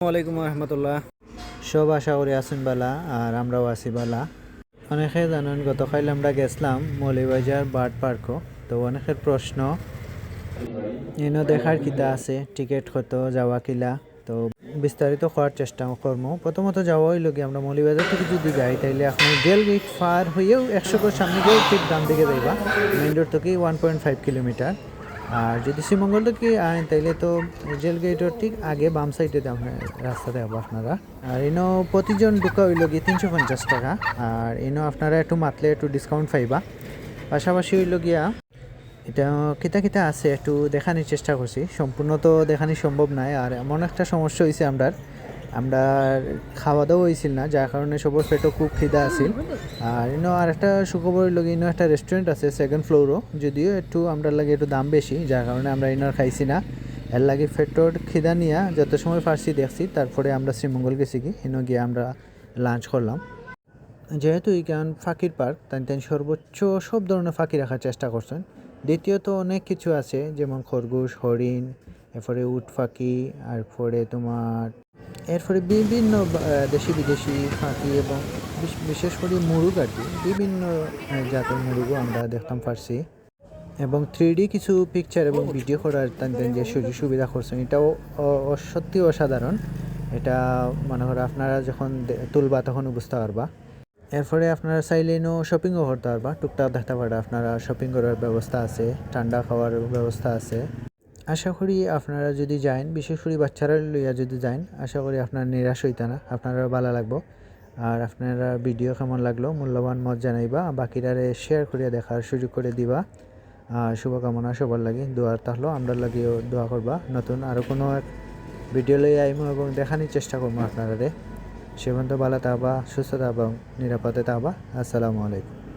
ওয়ালাইকুম রহমতুল্লাহ। সব আশা করি আছেন বালা, আর আমরাও আছি বালা। অনেকে জানেন গতকাল আমরা গেছিলাম মৌলিবাজার বার্ড পার্কও। তো অনেকের প্রশ্ন এনে দেখার কিতা আছে, টিকিট কত, যাওয়া কিলা। তো বিস্তারিত করার চেষ্টা করবো। প্রথমত যাওয়া হইল কি, আমরা মৌলিবাজার থেকে যদি যাই তাইলে আপনার রেল গেট পার হইয়েও 100 গজ সামনে গিয়েও ঠিক ডান দিকে যাইবা। মেইন রোড থেকে 1.5 কিলোমিটার। আর যদি শ্রীমঙ্গল থেকে আইন তাইলে তো রেল গেটের ঠিক আগে বাম সাইডে রাস্তাতে যাবো আপনারা। আর এনও প্রতিজন ঢুকা হইল গিয়ে 350 টাকা। আর এনও আপনারা একটু মাতলে একটু ডিসকাউন্ট পাইবা। পাশাপাশি হইল গিয়া এটা কিতা কিতা আছে একটু দেখানোর চেষ্টা করছি। সম্পূর্ণ তো দেখানো সম্ভব নয়। আর এমন একটা সমস্যা হয়েছে আমরা খাওয়া দাওয়া হয়েছিল না, যার কারণে সবার পেটও খুব খিদা আছিল। আর আর একটা সুখবর হইল ইনো একটা রেস্টুরেন্ট আছে সেকেন্ড ফ্লোরও, যদিও একটু আমরা লাগে একটু দাম বেশি, যার কারণে আমরা ইনোর খাইছি না। এর লাগে পেটর খিদা নিয়ে যত সময় পারছি দেখছি। তারপরে আমরা শ্রীমঙ্গল গেছি কি ইনো গিয়ে আমরা লাঞ্চ করলাম। যেহেতু এখান ফাঁকির পার্ক, তাই সর্বোচ্চ সব ধরনের ফাঁকি রাখার চেষ্টা করছেন। দ্বিতীয়ত অনেক কিছু আছে, যেমন খরগোশ, হরিণ, এরপরে উট ফাঁকি, এরপরে এরপরে বিভিন্ন দেশি বিদেশি ফাঁকি এবং বিশেষ করে মুরগ আর কি, বিভিন্ন জাতের মুরগও আমরা দেখতাম পারছি। এবং 3D কিছু পিকচার এবং ভিডিও করার যে সুযোগ সুবিধা করছেন, এটাও সত্যি অসাধারণ। এটা মনে করে আপনারা যখন তুলবা তখন বুঝতে পারবা। এরপরে আপনারা চাইলে শপিংও করতে পারবা, টুকটাক দেখতে পারবা। আপনারা শপিং করার ব্যবস্থা আছে, ঠান্ডা খাওয়ার ব্যবস্থা আছে। আশা করি আপনারা যদি যান, বিশেষ করে বাচ্চারা লইয়া যদি যান, আশা করি আপনারা নিরাশ হইতা না, আপনারা ভালো লাগবো। আর আপনারা ভিডিও কেমন লাগলো মূল্যবান মত জানাইবা, বাকিরারে শেয়ার করিয়া দেখার সুযোগ করে দিবা। আর শুভকামনা সবার লাগে, দোয়ার তাহলে আমরা লাগিও দোয়া করবা। নতুন আরও কোনো এক ভিডিও লইয়া আইমো এবং দেখানোর চেষ্টা করবো আপনারা। সে পর্যন্ত ভালো থাকবা, সুস্থ থাকবা, নিরাপদে থাকবা। আসসালামু আলাইকুম।